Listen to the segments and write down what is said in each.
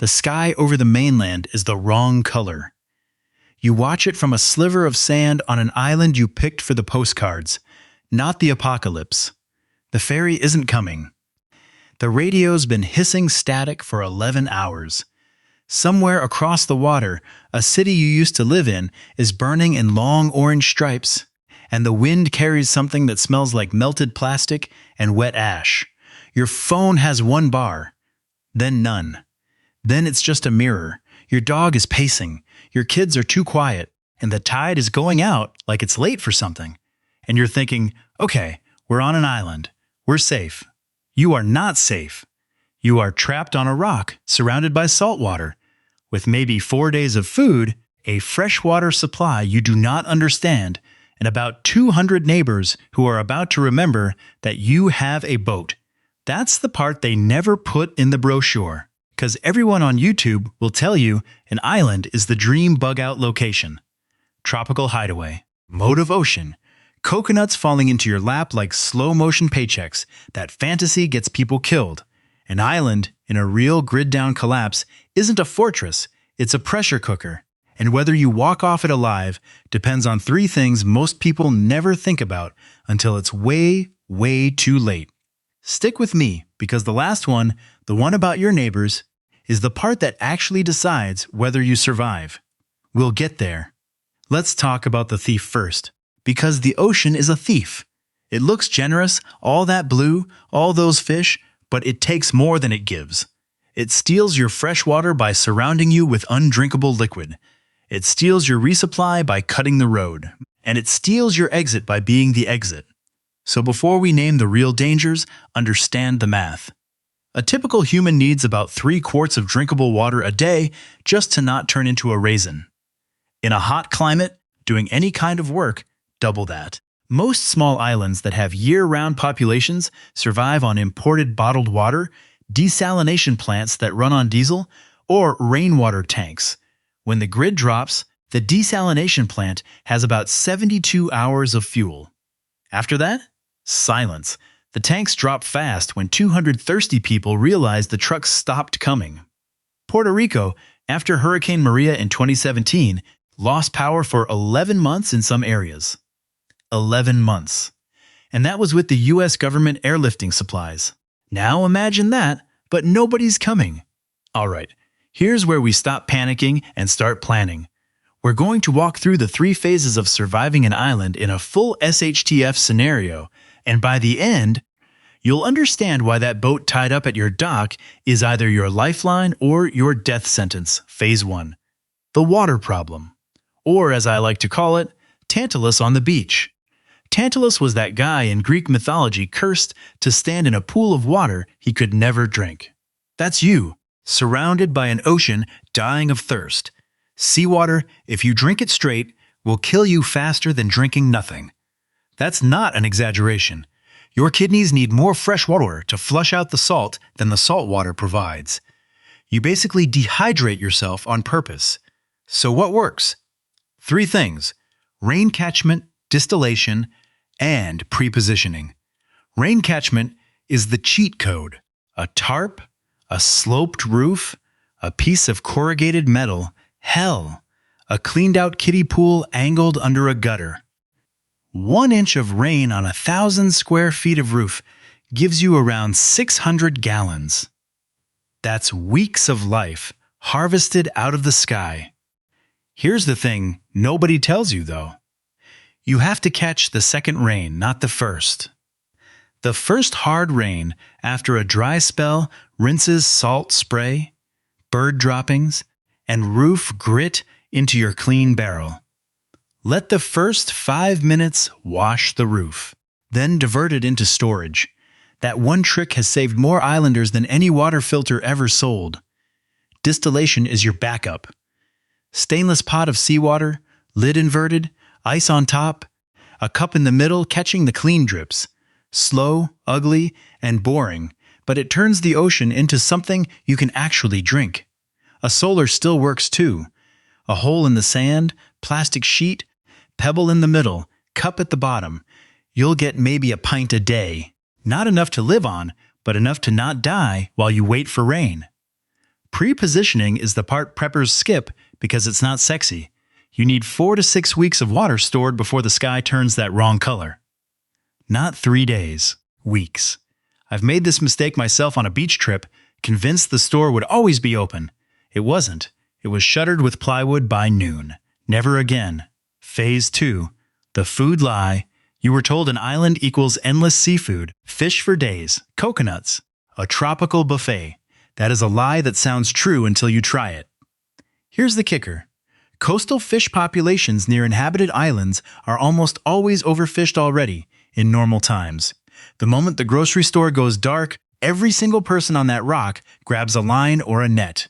The sky over the mainland is the wrong color. You watch it from a sliver of sand on an island you picked for the postcards, not the apocalypse. The ferry isn't coming. The radio's been hissing static for 11 hours. Somewhere across the water, a city you used to live in is burning in long orange stripes, and the wind carries something that smells like melted plastic and wet ash. Your phone has one bar, then none. Then it's just a mirror. Your dog is pacing, your kids are too quiet, and the tide is going out like it's late for something. And you're thinking, okay, we're on an island. We're safe. You are not safe. You are trapped on a rock, surrounded by salt water, with maybe 4 days of food, a freshwater supply you do not understand, and about 200 neighbors who are about to remember that you have a boat. That's the part they never put in the brochure, because everyone on YouTube will tell you an island is the dream bug-out location. Tropical hideaway, mode of ocean, coconuts falling into your lap like slow-motion paychecks. That fantasy gets people killed. An island, in a real grid-down collapse, isn't a fortress, it's a pressure cooker. And whether you walk off it alive depends on 3 things most people never think about until it's way, way too late. Stick with me, because the last one, the one about your neighbors, is the part that actually decides whether you survive. We'll get there. Let's talk about the thief first, because the ocean is a thief. It looks generous, all that blue, all those fish, but it takes more than it gives. It steals your fresh water by surrounding you with undrinkable liquid. It steals your resupply by cutting the road. And it steals your exit by being the exit. So before we name the real dangers, understand the math. A typical human needs about 3 quarts of drinkable water a day just to not turn into a raisin. In a hot climate, doing any kind of work, double that. Most small islands that have year-round populations survive on imported bottled water, desalination plants that run on diesel, or rainwater tanks. When the grid drops, the desalination plant has about 72 hours of fuel. After that, silence. The tanks drop fast when 200 thirsty people realize the trucks stopped coming. Puerto Rico, after Hurricane Maria in 2017, lost power for 11 months in some areas. 11 months. And that was with the US government airlifting supplies. Now imagine that, but nobody's coming. Alright, here's where we stop panicking and start planning. We're going to walk through the 3 phases of surviving an island in a full SHTF scenario, and by the end, you'll understand why that boat tied up at your dock is either your lifeline or your death sentence, phase 1. The water problem. Or, as I like to call it, Tantalus on the beach. Tantalus was that guy in Greek mythology cursed to stand in a pool of water he could never drink. That's you, surrounded by an ocean dying of thirst. Seawater, if you drink it straight, will kill you faster than drinking nothing. That's not an exaggeration. Your kidneys need more fresh water to flush out the salt than the salt water provides. You basically dehydrate yourself on purpose. So what works? 3 things: rain catchment, distillation, and prepositioning. Rain catchment is the cheat code. A tarp, a sloped roof, a piece of corrugated metal, hell, a cleaned-out kiddie pool angled under a gutter. 1 inch of rain on 1,000 square feet of roof gives you around 600 gallons. That's weeks of life harvested out of the sky. Here's the thing nobody tells you, though. You have to catch the second rain, not the first. The first hard rain after a dry spell rinses salt spray, bird droppings, and roof grit into your clean barrel. Let the first 5 minutes wash the roof, then divert it into storage. That one trick has saved more islanders than any water filter ever sold. Distillation is your backup. Stainless pot of seawater, lid inverted, ice on top, a cup in the middle catching the clean drips. Slow, ugly, and boring, but it turns the ocean into something you can actually drink. A solar still works too. A hole in the sand, plastic sheet, pebble in the middle, cup at the bottom. You'll get maybe a pint a day. Not enough to live on, but enough to not die while you wait for rain. Pre-positioning is the part preppers skip because it's not sexy. You need 4 to 6 weeks of water stored before the sky turns that wrong color. Not 3 days, weeks. I've made this mistake myself on a beach trip, convinced the store would always be open. It wasn't. It was shuttered with plywood by noon. Never again. Phase 2. The food lie. You were told an island equals endless seafood, fish for days, coconuts, a tropical buffet. That is a lie that sounds true until you try it. Here's the kicker. Coastal fish populations near inhabited islands are almost always overfished already in normal times. The moment the grocery store goes dark, every single person on that rock grabs a line or a net.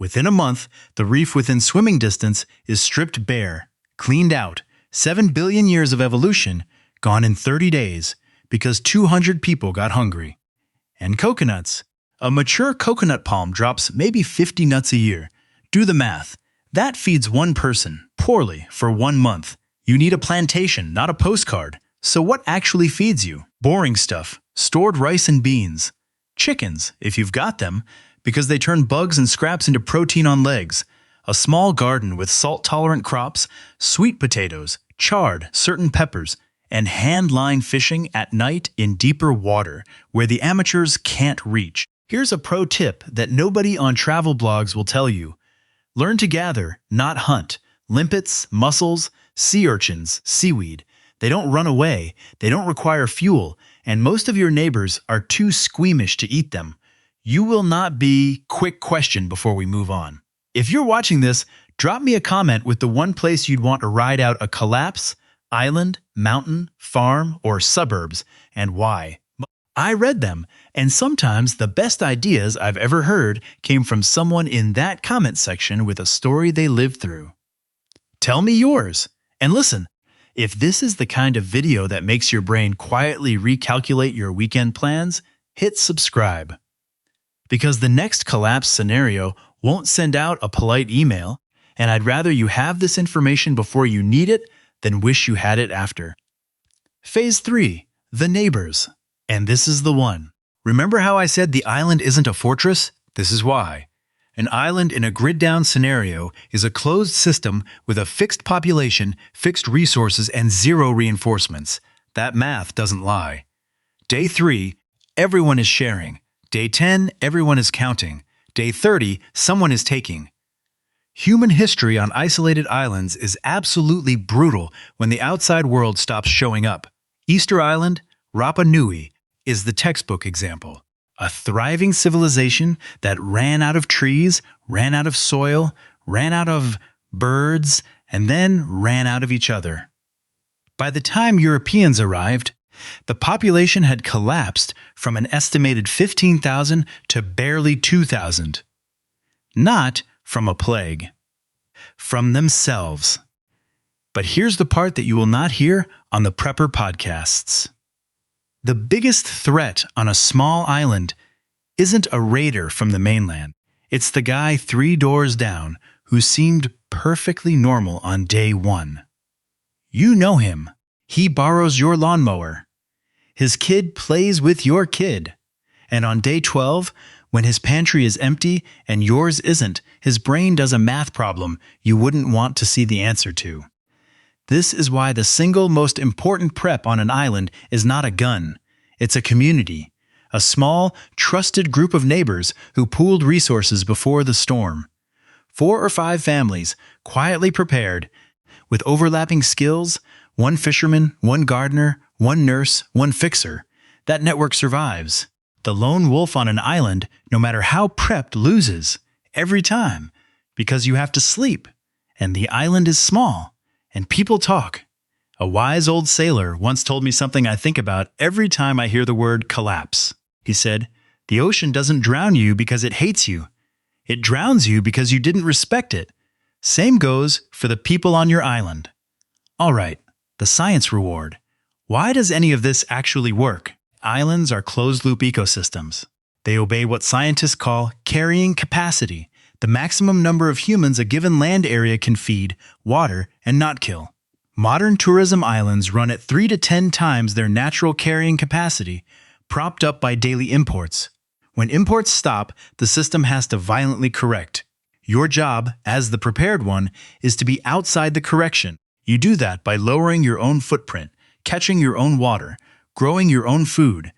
Within a month, the reef within swimming distance is stripped bare, cleaned out. 7 billion years of evolution gone in 30 days because 200 people got hungry. And coconuts. A mature coconut palm drops maybe 50 nuts a year. Do the math. That feeds one person, poorly, for 1 month. You need a plantation, not a postcard. So what actually feeds you? Boring stuff. Stored rice and beans. Chickens, if you've got them, because they turn bugs and scraps into protein on legs. A small garden with salt-tolerant crops, sweet potatoes, chard, certain peppers, and hand-line fishing at night in deeper water where the amateurs can't reach. Here's a pro tip that nobody on travel blogs will tell you. Learn to gather, not hunt. Limpets, mussels, sea urchins, seaweed. They don't run away, they don't require fuel, and most of your neighbors are too squeamish to eat them. You will not be. Quick question before we move on. If you're watching this, drop me a comment with the one place you'd want to ride out a collapse, island, mountain, farm, or suburbs, and why. I read them, and sometimes the best ideas I've ever heard came from someone in that comment section with a story they lived through. Tell me yours. And listen, if this is the kind of video that makes your brain quietly recalculate your weekend plans, hit subscribe. Because the next collapse scenario won't send out a polite email, and I'd rather you have this information before you need it than wish you had it after. Phase 3. The neighbors. And this is the one. Remember how I said the island isn't a fortress? This is why. An island in a grid-down scenario is a closed system with a fixed population, fixed resources, and zero reinforcements. That math doesn't lie. Day 3, everyone is sharing. Day 10, everyone is counting. Day 30, someone is taking. Human history on isolated islands is absolutely brutal when the outside world stops showing up. Easter Island, Rapa Nui, is the textbook example. A thriving civilization that ran out of trees, ran out of soil, ran out of birds, and then ran out of each other. By the time Europeans arrived, the population had collapsed from an estimated 15,000 to barely 2,000. Not from a plague. From themselves. But here's the part that you will not hear on the Prepper podcasts. The biggest threat on a small island isn't a raider from the mainland. It's the guy 3 doors down who seemed perfectly normal on day 1. You know him. He borrows your lawnmower. His kid plays with your kid. And on day 12, when his pantry is empty and yours isn't, his brain does a math problem you wouldn't want to see the answer to. This is why the single most important prep on an island is not a gun. It's a community. A small, trusted group of neighbors who pooled resources before the storm. 4 or 5 families, quietly prepared, with overlapping skills, 1 fisherman, 1 gardener, 1 nurse, 1 fixer. That network survives. The lone wolf on an island, no matter how prepped, loses. Every time. Because you have to sleep. And the island is small. And people talk. A wise old sailor once told me something I think about every time I hear the word collapse. He said, "The ocean doesn't drown you because it hates you. It drowns you because you didn't respect it. Same goes for the people on your island." All right, the science reward. Why does any of this actually work? Islands are closed-loop ecosystems. They obey what scientists call carrying capacity, the maximum number of humans a given land area can feed, water, and not kill. Modern tourism islands run at 3 to 10 times their natural carrying capacity, propped up by daily imports. When imports stop, the system has to violently correct. Your job, as the prepared one, is to be outside the correction. You do that by lowering your own footprint, catching your own water, growing your own food,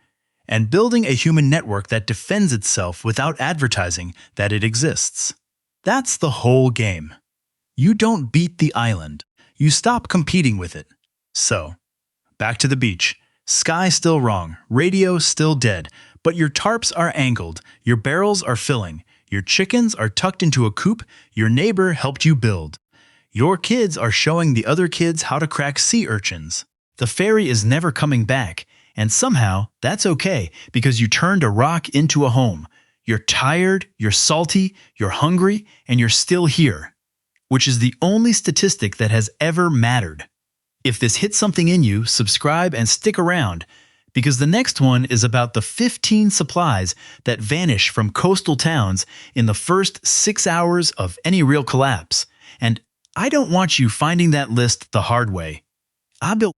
and building a human network that defends itself without advertising that it exists. That's the whole game. You don't beat the island. You stop competing with it. So, back to the beach. Sky still wrong, radio still dead, but your tarps are angled, your barrels are filling, your chickens are tucked into a coop your neighbor helped you build. Your kids are showing the other kids how to crack sea urchins. The ferry is never coming back, and somehow that's okay because you turned a rock into a home. You're tired, you're salty, you're hungry, and you're still here, which is the only statistic that has ever mattered. If this hits something in you, subscribe and stick around, because the next one is about the 15 supplies that vanish from coastal towns in the first 6 hours of any real collapse. And I don't want you finding that list the hard way. I built